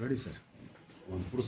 Ready sir. ఇప్పుడు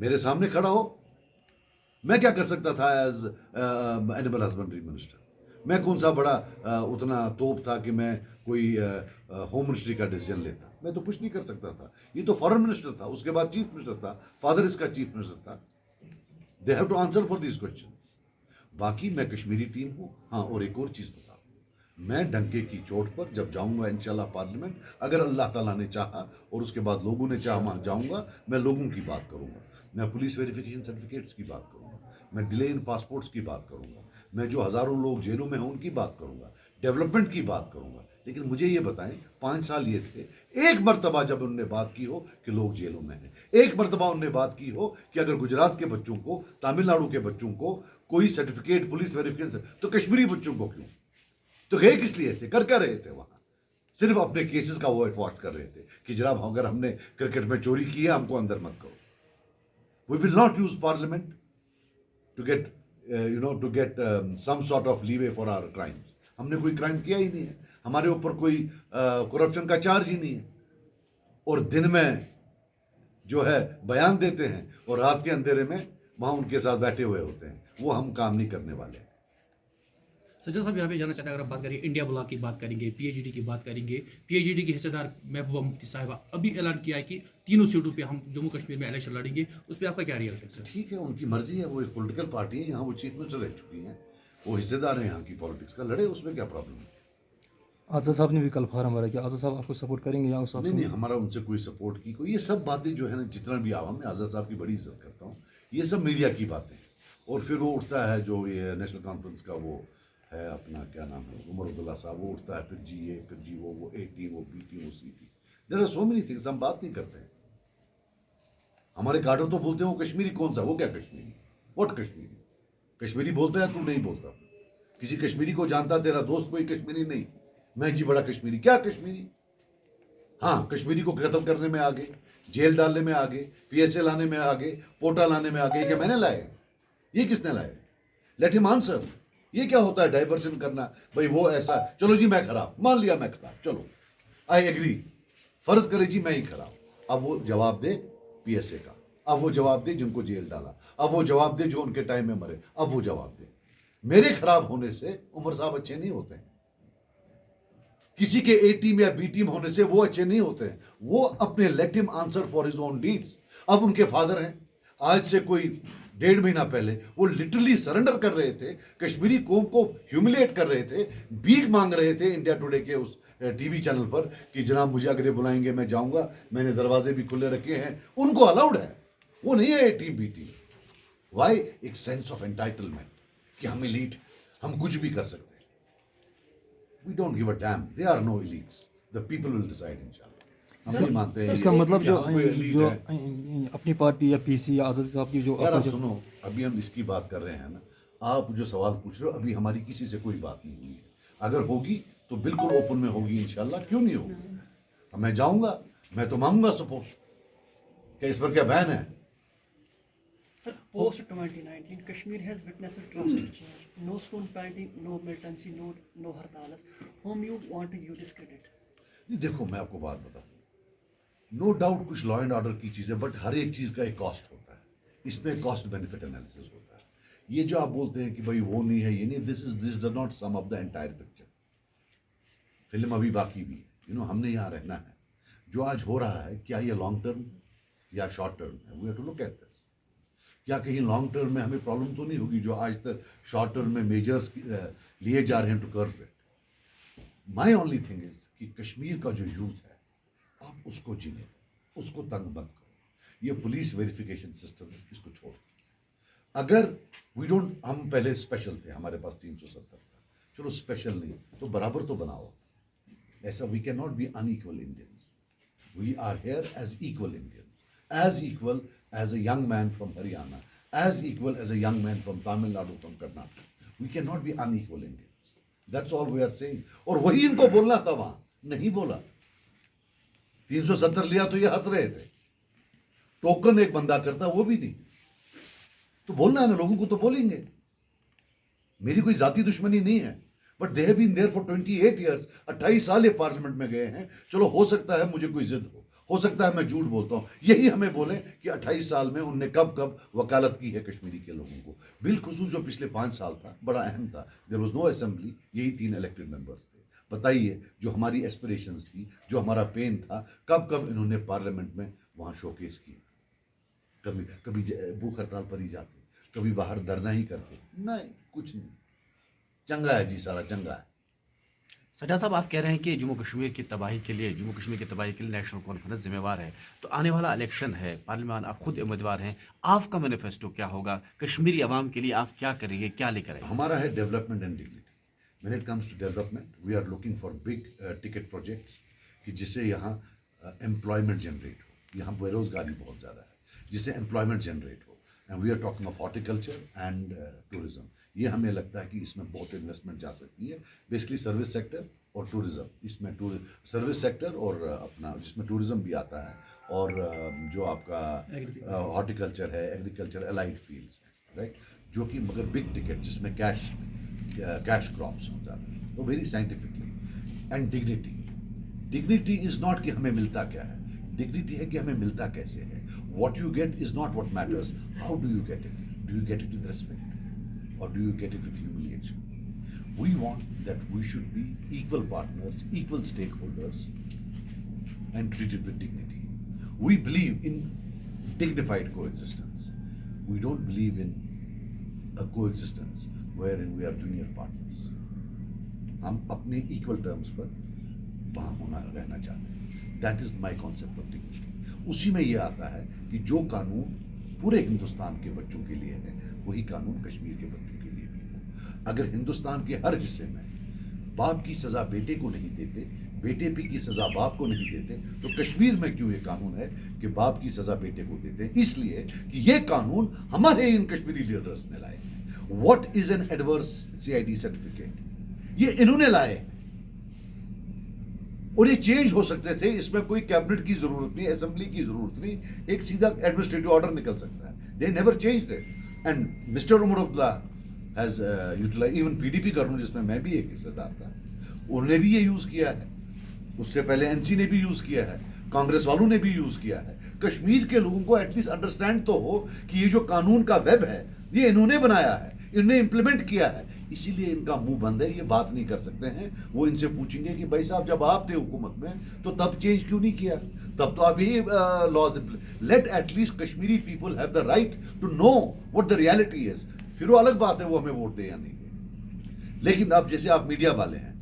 میرے سامنے کھڑا ہو. میں کیا کر سکتا تھا ایز اینیمل ہسبنڈری منسٹر؟ میں کون سا بڑا اتنا توپ تھا کہ میں کوئی ہوم منسٹری کا ڈیسیجن لیتا؟ میں تو کچھ نہیں کر سکتا تھا. یہ تو فارن منسٹر تھا, اس کے بعد چیف منسٹر تھا, فادر اس کا چیف منسٹر تھا. They have to answer for these questions. باقی میں کشمیری ٹیم ہوں. ہاں, اور ایک اور چیز بتا دوں, میں ڈنکے کی چوٹ پر جب جاؤں گا انشاءاللہ پارلیمنٹ, اگر اللہ تعالیٰ نے چاہا اور اس کے بعد لوگوں نے چاہا, وہاں جاؤں گا, میں لوگوں کی بات کروں گا. میں پولیس ویریفیکیشن سرٹیفکیٹس کی بات کروں گا, میں ڈیلے ان پاسپورٹس کی بات کروں گا, میں جو ہزاروں لوگ جیلوں میں ہیں ان کی بات کروں گا, ڈیولپمنٹ کی بات کروں گا. لیکن مجھے یہ بتائیں, 5 سال یہ تھے, ایک مرتبہ جب انہوں نے بات کی ہو کہ لوگ جیلوں میں ہیں, ایک مرتبہ انہوں نے بات کی ہو کہ اگر گجرات کے بچوں کو, تامل ناڈو کے بچوں کو کوئی سرٹیفکیٹ پولیس ویریفیکیشن, تو کشمیری بچوں کو کیوں؟ تو گئے کس لیے تھے؟ کر کیا رہے تھے وہاں؟ صرف اپنے کیسز کا وائٹ واش کر رہے تھے کہ جناب اگر ہم نے کرکٹ میں چوری کی ہے, ہم کو اندر مت کرو. We will not use parliament to get some sort of leeway for our crimes. ہم نے کوئی کرائم کیا ہی نہیں ہے, ہمارے اوپر کوئی کرپشن کا چارج ہی نہیں ہے. اور دن میں جو ہے بیان دیتے ہیں اور رات کے اندھیرے میں وہاں ان کے ساتھ بیٹھے ہوئے ہوتے ہیں. وہ ہم کام نہیں کرنے والے. سجاد صاحب یہاں پہ جانا چاہتے ہیں, اگر آپ بات کریں انڈیا بلاک کی بات کریں گے, پی ایچ ڈی کی بات کریں گے, پی ایچ ڈی کی حصے دار محبوبہ مفتی صاحبہ ابھی اعلان کیا ہے کہ 3 سیٹوں پہ ہم جموں کشمیر میں الیکشن لڑیں گے. اس پہ آپ کا کیا ریئیکشن ہے سر؟ ٹھیک ہے, ان کی مرضی ہے, وہ ایک پولیٹیکل پارٹی ہے, یہاں وہ چیف منسٹر رہ چکی ہیں, وہ حصے دار ہیں یہاں کی پالیٹکس کا, لڑے, اس میں کیا پرابلم ہے؟ آزاد صاحب نے بھی کل فارم بھرا کیا, آزاد صاحب آپ کو سپورٹ کریں گے یا اس صاحب نہیں سے؟ نہیں, ہمارا ان سے کوئی سپورٹ کی کوئی, یہ سب باتیں جو ہے نا, جتنا بھی عوام, میں آزاد صاحب کی بڑی عزت کرتا ہوں, یہ سب میڈیا کی باتیں. اور پھر وہ اٹھتا ہے جو یہ نیشنل کانفرنس کا وہ ہے اپنا کیا نام ہے, عمر عبداللہ صاحب, وہ اٹھتا ہے پھر جی اے, پھر جی وہ اے ٹیم, وہ بی ٹیم, وہ C team. There are so many things, ہم بات نہیں کرتے ہیں. ہمارے کاڈر تو بولتے ہیں وہ کشمیری, کون سا, وہ کیا کشمیری, واٹ کشمیری؟ کشمیری بولتا ہے تو نہیں بولتا. کسی کشمیری کو جانتا تیرا دوست کوئی کشمیری نہیں, میں جی بڑا کشمیری, کیا کشمیری؟ ہاں, کشمیری کو قتل کرنے میں آگے, جیل ڈالنے میں آگے, پی ایس اے لانے میں آگے, پوٹا لانے میں آگے. کیا میں نے لائے؟ یہ کس نے لائے؟ Late him answer. یہ کیا ہوتا ہے ڈائیورشن کرنا, بھائی وہ ایسا, چلو جی میں خراب, مان لیا میں خراب, چلو آئی ایگری, فرض کرے جی میں ہی خراب. اب وہ جواب دے پی ایس اے کا, اب وہ جواب دے جن کو جیل ڈالا, اب وہ جواب دے جو ان کے ٹائم میں مرے, اب وہ جواب دے. میرے خراب ہونے سے عمر صاحب اچھے نہیں ہوتے ہیں, کسی کے اے ٹیم یا بی ٹیم ہونے سے وہ اچھے نہیں ہوتے ہیں. وہ اپنے let him answer for his own deeds. اب ان کے فادر ہیں, آج سے کوئی 1.5 مہینہ پہلے وہ لٹرلی سرنڈر کر رہے تھے, کشمیری قوم کو ہیوملیٹ کر رہے تھے, بھیک مانگ رہے تھے انڈیا ٹوڈے کے اس ٹی وی چینل پر کہ جناب مجھے اگر یہ بلائیں گے میں جاؤں گا, میں نے دروازے بھی کھلے رکھے ہیں. ان کو الاؤڈ ہے, وہ نہیں ہے A team B team. Why? ایک سینس آف انٹائٹلمنٹ کہ ہم ایلیٹ, ہم کچھ بھی کر سکتے ہیں. We don't give a damn. There are no elites. The people will decide inshallah. ہم نہیں مانتے ہیں اس کا مطلب جو یہاں کوئی elite جو ہے. اپنی پارٹی یا پی سی یا آزاد صاحب کی جو یار آپ سنو, ابھی ہم اس کی بات کر رہے ہیں نا, آپ جو سوال پوچھ رہے ہو, ابھی ہماری کسی سے کوئی بات نہیں ہوئی ہے. اگر ہوگی تو بالکل اوپن میں ہوگی انشاءاللہ, کیوں نہیں ہوگی. میں جاؤں گا, میں تو مانگوں گا سپورٹ. کیا اس پر کیا بین ہے؟ Sir, post 2019, Kashmir has witnessed a drastic change. No stone planting, no militancy, no hartalas. Whom you want to you discredit? دیکھو میں آپ کو بات بتاؤں, نو ڈاؤٹ کچھ لا اینڈ آرڈر کی چیزیں, بٹ ہر ایک چیز کا ایک کاسٹ ہوتا ہے. اس میں کاسٹ بینیفٹ انالیسس ہوتا ہے. یہ جو آپ بولتے ہیں کہ بھائی وہ نہیں ہے, یہ نہیں, this does not some up the entire picture. Film ابھی باقی بھی ہے, ہم نے یہاں رہنا ہے. جو آج ہو رہا ہے, کیا یہ لانگ ٹرم یا شارٹ ٹرم ہے؟ We have to look at this. کیا کہیں لانگ ٹرم میں ہمیں پرابلم تو نہیں ہوگی جو آج تک شارٹ ٹرم میں میجرز لیے جا رہے ہیں to curb it. My only thing is کہ کشمیر کا جو یوتھ ہے, آپ اس کو جینے, اس کو تنگ مت کرو. یہ پولیس ویریفیکیشن سسٹم ہے, اس کو چھوڑ. اگر وی ڈونٹ, ہم پہلے اسپیشل تھے, ہمارے پاس 370 تھا, چلو اسپیشل نہیں تو برابر تو بناؤ. ایسا we can not be in equal Indians. We are here as equal Indians, as equal as a young man from Haryana, as equal as a young man from Tamil Nadu, from Karnataka. We cannot be unequal Indians. That's all we are saying. اور وہی ان کو بولنا تھا, وہاں نہیں بولا. 370 لیا تو یہ ہنس رہے تھے. ٹوکن ایک بندہ کرتا, وہ بھی نہیں. تو بولنا ہے نا, لوگوں کو تو بولیں گے. میری کوئی ذاتی دشمنی نہیں ہے, but they have been there for 28 years. 28 سال یہ پارلیمنٹ میں گئے ہیں. چلو ہو سکتا ہے مجھے کوئی ضد ہو سکتا ہے میں جھوٹ بولتا ہوں, یہی ہمیں بولیں کہ 28 سال میں ان نے کب کب وکالت کی ہے کشمیری کے لوگوں کو. بالخصوص جو پچھلے 5 سال تھا بڑا اہم تھا. دیر واز نو اسمبلی, یہی 3 الیکٹڈ ممبرس تھے. بتائیے جو ہماری ایسپریشنز تھی, جو ہمارا پین تھا, کب کب انہوں نے پارلیمنٹ میں وہاں شوکیس کیا. کبھی بھوک ہڑتال پر ہی جاتے, کبھی باہر دھرنا ہی کرتے, نہیں کچھ نہیں. چنگا ہے جی, سارا چنگا ہے. سجاد صاحب آپ کہہ رہے ہیں کہ جموں کشمیر کی تباہی کے لیے نیشنل کانفرنس ذمہ وار ہے. تو آنے والا الیکشن ہے, پارلیمان, آپ خود امیدوار ہیں, آپ کا مینیفیسٹو کیا ہوگا کشمیری عوام کے لیے؟ آپ کیا کریں گے, کیا لے کر آئیں گے؟ ہمارا ہے development and dignity. when it comes to development we are looking for big ticket projects کہ جس سے یہاں employment generate ہو. یہاں بے روزگاری بہت زیادہ ہے, جس سے employment generate who. and we are talking of horticulture and tourism. یہ ہمیں لگتا ہے کہ اس میں بہت انویسٹمنٹ جا سکتی ہے. بیسکلی سروس سیکٹر اور ٹورزم, اس میں سروس سیکٹر اور اپنا جس میں ٹورزم بھی آتا ہے, اور جو آپ کا ہارٹیکلچر ہے, ایگریکلچر, الائڈ فیلڈس ہیں, رائٹ, جو کہ مگر بگ ٹکٹ جس میں کیش کراپس ہو جاتا ہے. تو very scientifically. And dignity is not کہ ہمیں ملتا کیا ہے, ڈگنیٹی ہے کہ ہمیں ملتا کیسے ہے. What you get is not what matters, how do you get it. Do you get it with respect اور do you get it with humiliation. We want that we should be equal partners, equal stakeholders, and treated with dignity. We believe in dignified coexistence. We don't believe in a coexistence wherein we are junior partners. ہم اپنے equal terms پر وہاں ہونا رہنا چاہتے ہیں. That is my concept of dignity. اسی میں یہ آتا ہے کہ جو قانون پورے ہندوستان کے بچوں کے لیے ہے وہی قانون کشمیر کے بچوں کے لیے بھی. اگر ہندوستان کے ہر حصے میں باپ کی سزا بیٹے کو نہیں دیتے, بیٹے کی سزا باپ کو نہیں دیتے, تو کشمیر میں کیوں یہ قانون ہے کہ باپ کی سزا بیٹے کو دیتے ہیں؟ اس لیے کہ یہ قانون ہمارے ان کشمیری لیڈرز نے لائے. What is an adverse CID certificate, یہ انہوں نے لائے, اور یہ چینج ہو سکتے تھے. اس میں کوئی کیبنٹ کی ضرورت نہیں, اسمبلی کی ضرورت نہیں, ایک سیدھا ایڈمنسٹریٹو آرڈر نکل سکتا ہے. They never changed it. And Mr Omar Abdullah has utilized, even PDP government جس میں میں بھی ایک حصہ دار تھا, انہوں نے بھی یہ یوز کیا ہے. اس سے پہلے NC نے بھی یوز کیا ہے, کانگریس والوں نے بھی یوز کیا ہے. کشمیر کے لوگوں کو ایٹ لیسٹ انڈرسٹینڈ تو ہو کہ یہ جو قانون کا ویب ہے یہ انہوں نے بنایا ہے, انہوں نے امپلیمنٹ کیا ہے. اسی لیے ان کا منہ بند ہے, یہ بات نہیں کر سکتے ہیں. وہ ان سے پوچھیں گے کہ بھائی صاحب جب آپ تھے حکومت میں تو تب چینج کیوں نہیں کیا, تب تو آپ یہی laws. Let at least Kashmiri people have the right to know what the reality is. پھر وہ الگ بات ہے وہ ہمیں ووٹ دے یا نہیں دے. لیکن اب جیسے آپ میڈیا والے ہیں,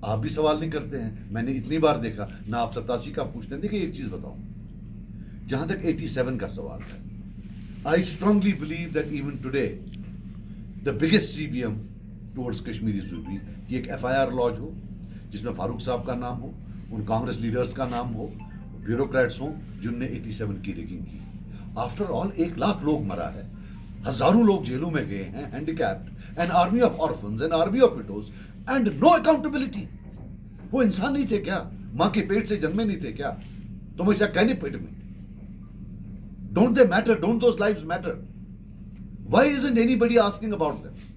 آپ بھی سوال نہیں کرتے ہیں. میں نے اتنی بار دیکھا نہ آپ 87 کا پوچھتے ہیں. دیکھیں ایک چیز بتاؤں, جہاں تک 87 کا سوال ہے, I strongly believe that even today the biggest CBM towards Kashmiri will be کہ ایک FIR لانچ ہو جس میں فاروق صاحب کا نام ہو, ان کانگریس لیڈرز کا نام ہو, بیوروکریٹس ہوں جن نے 87 کی ریگنگ کی. آفٹر آل 1 لاکھ لوگ مرا ہے, ہزاروں لوگ جیلوں میں گئے ہیں, handicapped, an army of orphans, an army of widows, and no accountability. وہ انسان نہیں تھے کیا؟ ماں کے پیٹ سے جنمے نہیں تھے کیا؟ تم ایسا کہنے پیٹ میں. Don't they matter, don't those lives matter. Why isn't anybody asking about them?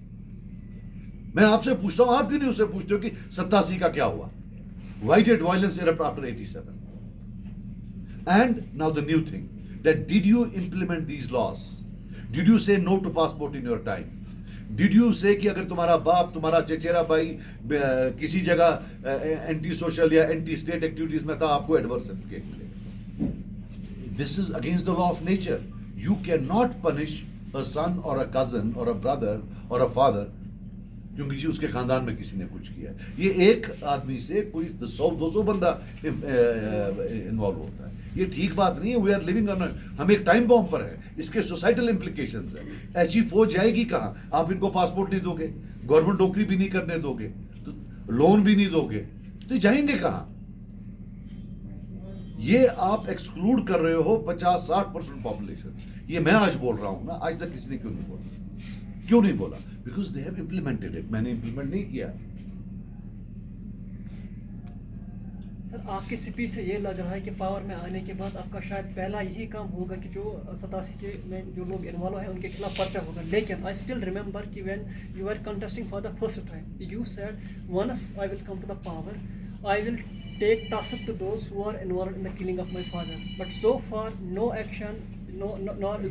میں آپ سے پوچھتا ہوں, آپ کیوں نہیں اس سے پوچھتے ہو کہ 87 کا کیا ہوا؟ Why did violence erupt after 87? And now the new thing that did you implement these laws? Did you say no to passport in your time? Did you say کہ اگر تمہارا باپ, تمہارا چچیرا بھائی کسی جگہ اینٹی سوشل یا اینٹی اسٹیٹ ایکٹیویٹیز میں تھا, آپ کو ایڈورس سرٹیفکیٹ ملے گا؟ This is against the law of nature. You can not punish a son اور اے کزن اور اے بردر اور اے فادر کیونکہ اس کے خاندان میں کسی نے کچھ کیا ہے. یہ ایک آدمی سے کوئی 100-200 بندہ انوالو ہوتا ہے. یہ ٹھیک بات نہیں ہے. وی آر لیونگ آن, ہم ایک ٹائم بام پر ہے. اس کے سوسائٹل امپلیکیشنز ہیں. ایسی فوج جائے گی کہاں؟ آپ ان کو پاسپورٹ نہیں دو گے, گورنمنٹ نوکری بھی نہیں کرنے دو گے, تو لون بھی نہیں دو گے, تو جائیں گے کہاں؟ یہ آپ ایکسکلوڈ کر رہے ہو 50-60% پاپولیشن. یہ میں آج بول رہا ہوں نا, آج تک کسی نے کیوں نہیں بولا؟ کیوں نہیں بولا؟ Because they have implemented it. میں نے امپلیمنٹ نہیں کیا. سر آپ کی سپیچ سے یہ لگ رہا ہے کہ پاور میں آنے کے بعد آپ کا شاید پہلا یہی کام ہوگا کہ جو 87 کے میں جو لوگ انوالو ہیں ان کے خلاف پرچہ ہوگا. لیکن آئی اسٹل ریمبر کہ when you are contesting for the first time you said once I will come to the power I will take task to those who are involved in the killing of my father. But so far, no action, no.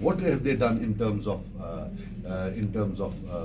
What have they done in terms of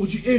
OG A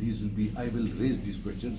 these will be, I will raise these questions,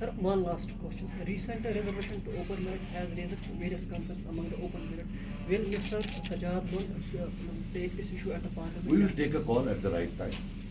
Sir, one last question. Recent resolution to open merit has raised various concerns among the open merit. Will Mr. Sajjad Lon take this issue at the parliament? We will take a call at the right time.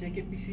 JKPC